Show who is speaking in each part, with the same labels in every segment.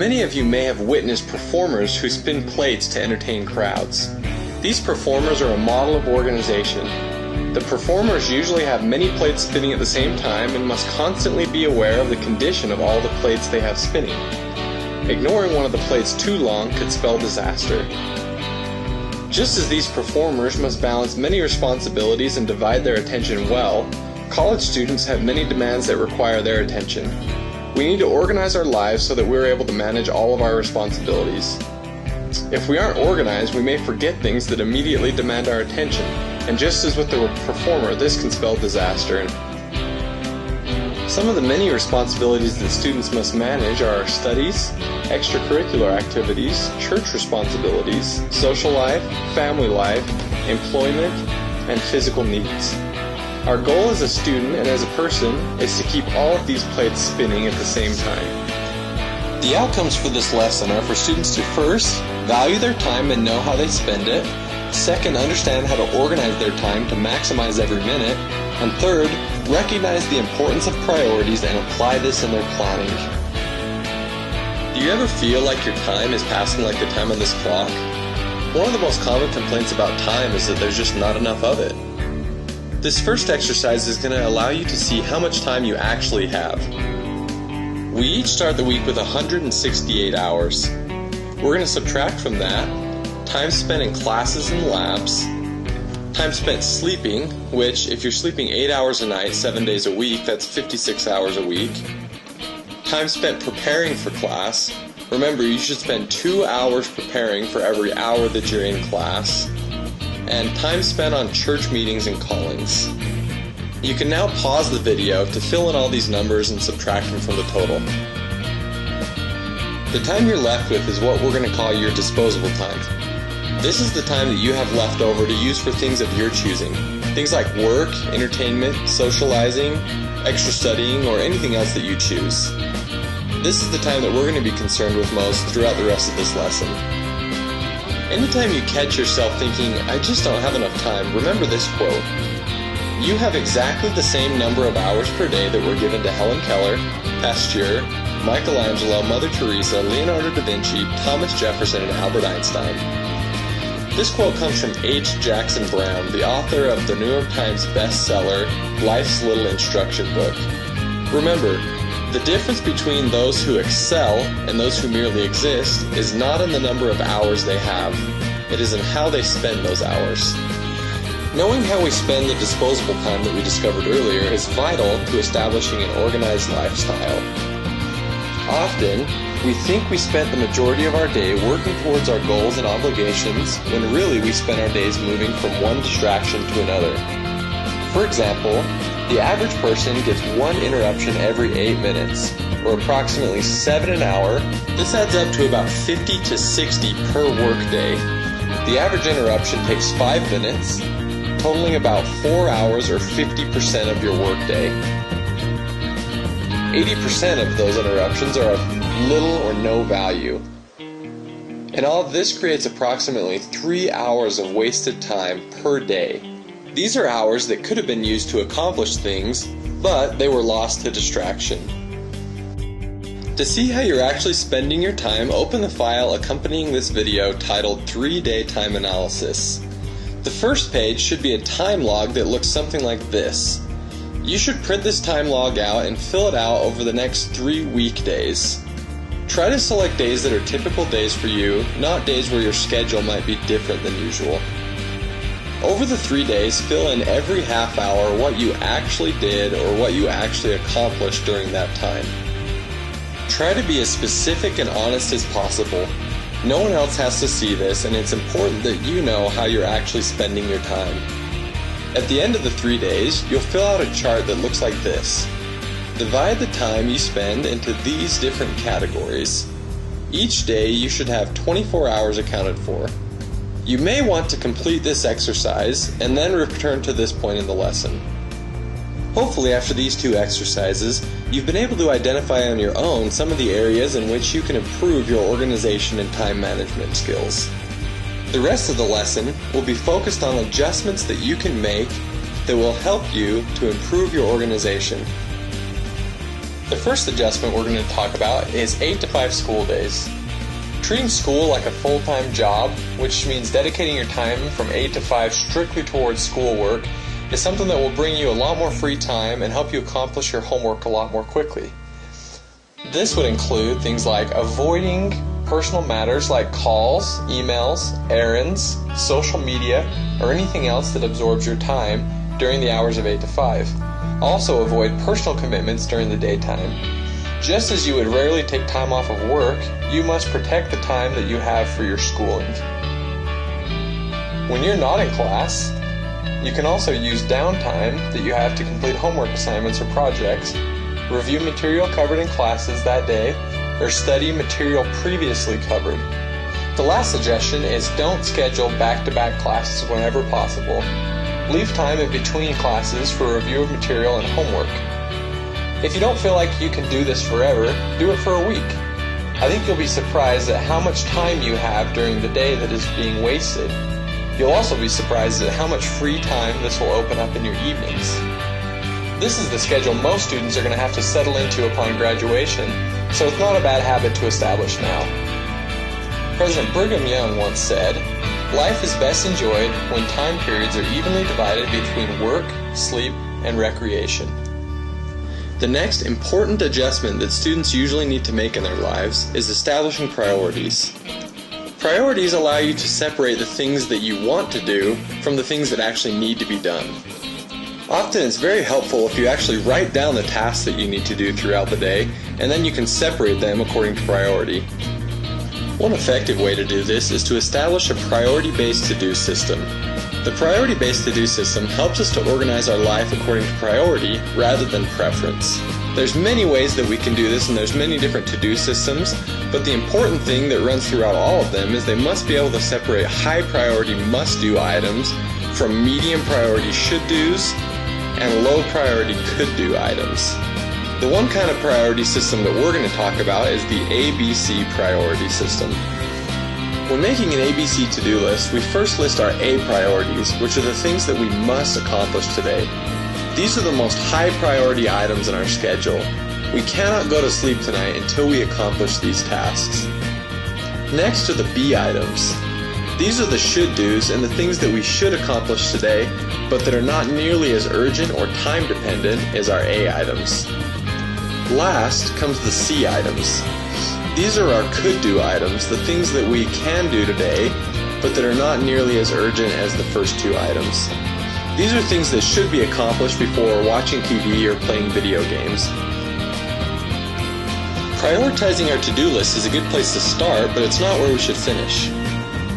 Speaker 1: Many of you may have witnessed performers who spin plates to entertain crowds. These performers are a model of organization. The performers usually have many plates spinning at the same time and must constantly be aware of the condition of all the plates they have spinning. Ignoring one of the plates too long could spell disaster. Just as these performers must balance many responsibilities and divide their attention well, college students have many demands that require their attention. We need to organize our lives so that we're able to manage all of our responsibilities. If we aren't organized, we may forget things that immediately demand our attention, and just as with the performer, this can spell disaster. Some of the many responsibilities that students must manage are our studies, extracurricular activities, church responsibilities, social life, family life, employment, and physical needs. Our goal as a student and as a person is to keep all of these plates spinning at the same time. The outcomes for this lesson are for students to first, value their time and know how they spend it. Second, understand how to organize their time to maximize every minute. And third, recognize the importance of priorities and apply this in their planning. Do you ever feel like your time is passing like the time on this clock? One of the most common complaints about time is that there's just not enough of it. This first exercise is going to allow you to see how much time you actually have. We each start the week with 168 hours. We're going to subtract from that time spent in classes and labs, time spent sleeping, which if you're sleeping 8 hours a night, 7 days a week, that's 56 hours a week. Time spent preparing for class. Remember, you should spend 2 hours preparing for every hour that you're in class. And time spent on church meetings and callings. You can now pause the video to fill in all these numbers and subtract them from the total. The time you're left with is what we're going to call your disposable time. This is the time that you have left over to use for things of your choosing. Things like work, entertainment, socializing, extra studying, or anything else that you choose. This is the time that we're going to be concerned with most throughout the rest of this lesson. Anytime you catch yourself thinking, I just don't have enough time, remember this quote. You have exactly the same number of hours per day that were given to Helen Keller, Pasteur, Michelangelo, Mother Teresa, Leonardo da Vinci, Thomas Jefferson, and Albert Einstein. This quote comes from H. Jackson Brown, the author of the New York Times bestseller, Life's Little Instruction Book. Remember, the difference between those who excel and those who merely exist is not in the number of hours they have. It is in how they spend those hours. Knowing how we spend the disposable time that we discovered earlier is vital to establishing an organized lifestyle. Often, we think we spent the majority of our day working towards our goals and obligations when really we spend our days moving from one distraction to another. For example, the average person gets one interruption every 8 minutes, or approximately 7 an hour. This adds up to about 50 to 60 per workday. The average interruption takes 5 minutes, totaling about 4 hours or 50% of your workday. 80% of those interruptions are of little or no value. And all of this creates approximately 3 hours of wasted time per day. These are hours that could have been used to accomplish things, but they were lost to distraction. To see how you're actually spending your time, open the file accompanying this video titled 3-Day Time Analysis. The first page should be a time log that looks something like this. You should print this time log out and fill it out over the next 3 weekdays. Try to select days that are typical days for you, not days where your schedule might be different than usual. Over the 3 days, fill in every half hour what you actually did or what you actually accomplished during that time. Try to be as specific and honest as possible. No one else has to see this, and it's important that you know how you're actually spending your time. At the end of the 3 days, you'll fill out a chart that looks like this. Divide the time you spend into these different categories. Each day you should have 24 hours accounted for. You may want to complete this exercise and then return to this point in the lesson. Hopefully after these 2 exercises, you've been able to identify on your own some of the areas in which you can improve your organization and time management skills. The rest of the lesson will be focused on adjustments that you can make that will help you to improve your organization. The first adjustment we're going to talk about is 8 to 5 school days. Treating school like a full-time job, which means dedicating your time from 8 to 5 strictly towards schoolwork, is something that will bring you a lot more free time and help you accomplish your homework a lot more quickly. This would include things like avoiding personal matters like calls, emails, errands, social media, or anything else that absorbs your time during the hours of 8 to 5. Also avoid personal commitments during the daytime. Just as you would rarely take time off of work, you must protect the time that you have for your schooling. When you're not in class, you can also use downtime that you have to complete homework assignments or projects, review material covered in classes that day, or study material previously covered. The last suggestion is don't schedule back-to-back classes whenever possible. Leave time in between classes for review of material and homework. If you don't feel like you can do this forever, do it for a week. I think you'll be surprised at how much time you have during the day that is being wasted. You'll also be surprised at how much free time this will open up in your evenings. This is the schedule most students are going to have to settle into upon graduation, so it's not a bad habit to establish now. President Brigham Young once said, "Life is best enjoyed when time periods are evenly divided between work, sleep, and recreation." The next important adjustment that students usually need to make in their lives is establishing priorities. Priorities allow you to separate the things that you want to do from the things that actually need to be done. Often it's very helpful if you actually write down the tasks that you need to do throughout the day, and then you can separate them according to priority. One effective way to do this is to establish a priority-based to-do system. The priority-based to-do system helps us to organize our life according to priority rather than preference. There's many ways that we can do this, and there's many different to-do systems, but the important thing that runs throughout all of them is they must be able to separate high-priority must-do items from medium-priority should-dos and low-priority could-do items. The one kind of priority system that we're going to talk about is the ABC priority system. When making an ABC to-do list, we first list our A priorities, which are the things that we must accomplish today. These are the most high priority items in our schedule. We cannot go to sleep tonight until we accomplish these tasks. Next are the B items. These are the should-dos and the things that we should accomplish today, but that are not nearly as urgent or time-dependent as our A items. Last comes the C items. These are our could-do items, the things that we can do today, but that are not nearly as urgent as the first two items. These are things that should be accomplished before watching TV or playing video games. Prioritizing our to-do list is a good place to start, but it's not where we should finish.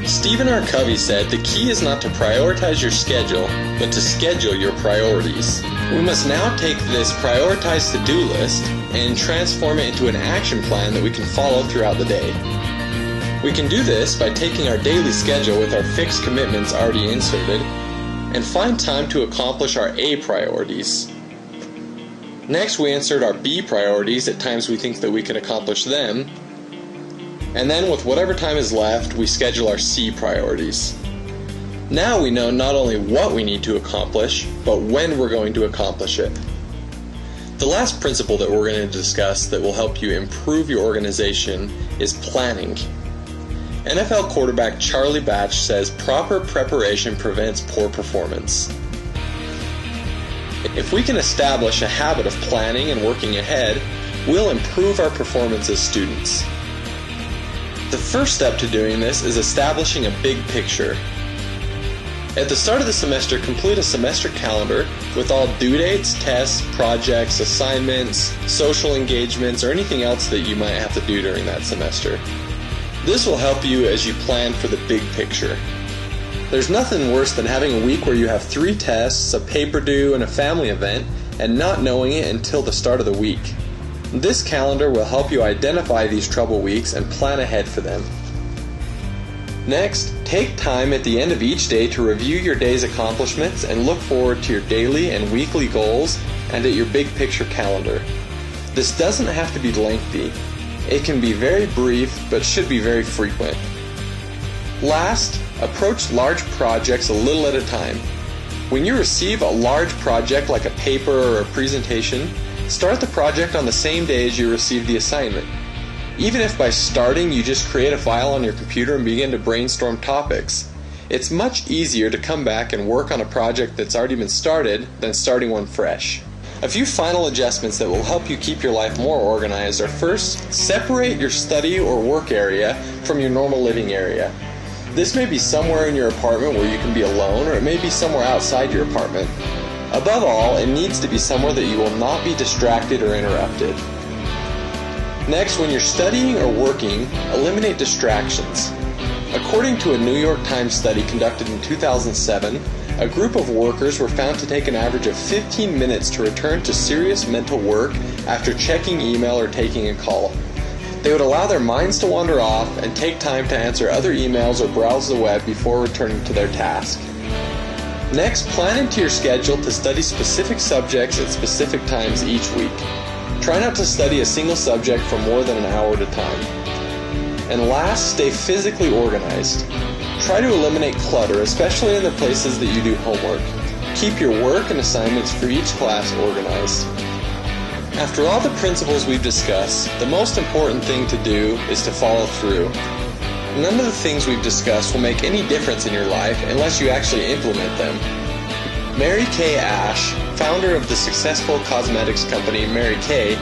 Speaker 1: Stephen R. Covey said, "The key is not to prioritize your schedule, but to schedule your priorities." We must now take this prioritized to-do list and transform it into an action plan that we can follow throughout the day. We can do this by taking our daily schedule with our fixed commitments already inserted and find time to accomplish our A priorities. Next, we insert our B priorities at times we think that we can accomplish them, and then with whatever time is left, we schedule our C priorities. Now we know not only what we need to accomplish, but when we're going to accomplish it. The last principle that we're going to discuss that will help you improve your organization is planning. NFL quarterback Charlie Batch says proper preparation prevents poor performance. If we can establish a habit of planning and working ahead, we'll improve our performance as students. The first step to doing this is establishing a big picture. At the start of the semester, complete a semester calendar with all due dates, tests, projects, assignments, social engagements, or anything else that you might have to do during that semester. This will help you as you plan for the big picture. There's nothing worse than having a week where you have 3 tests, a paper due, and a family event, and not knowing it until the start of the week. This calendar will help you identify these trouble weeks and plan ahead for them. Next, take time at the end of each day to review your day's accomplishments and look forward to your daily and weekly goals and at your big picture calendar. This doesn't have to be lengthy. It can be very brief, but should be very frequent. Last, approach large projects a little at a time. When you receive a large project like a paper or a presentation, Start the project on the same day as you receive the assignment. Even if by starting you just create a file on your computer and begin to brainstorm topics, it's much easier to come back and work on a project that's already been started than starting one fresh. A few final adjustments that will help you keep your life more organized are: first, separate your study or work area from your normal living area. This may be somewhere in your apartment where you can be alone, or it may be somewhere outside your apartment. Above all, it needs to be somewhere that you will not be distracted or interrupted. Next, when you're studying or working, eliminate distractions. According to a New York Times study conducted in 2007, a group of workers were found to take an average of 15 minutes to return to serious mental work after checking email or taking a call. They would allow their minds to wander off and take time to answer other emails or browse the web before returning to their task. Next, plan into your schedule to study specific subjects at specific times each week. Try not to study a single subject for more than an hour at a time. And last, stay physically organized. Try to eliminate clutter, especially in the places that you do homework. Keep your work and assignments for each class organized. After all the principles we've discussed, the most important thing to do is to follow through. None of the things we've discussed will make any difference in your life unless you actually implement them. Mary Kay Ash, founder of the successful cosmetics company Mary Kay,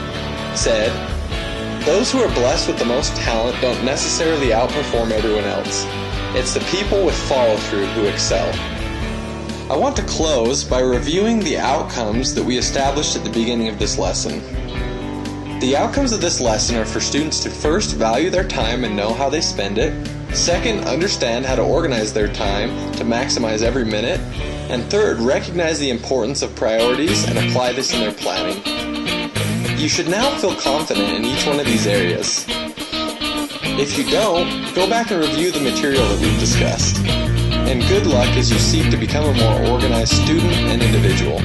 Speaker 1: said, "Those who are blessed with the most talent don't necessarily outperform everyone else. It's the people with follow-through who excel." I want to close by reviewing the outcomes that we established at the beginning of this lesson. The outcomes of this lesson are for students to first value their time and know how they spend it, second, understand how to organize their time to maximize every minute, and third, recognize the importance of priorities and apply this in their planning. You should now feel confident in each one of these areas. If you don't, go back and review the material that we've discussed. And good luck as you seek to become a more organized student and individual.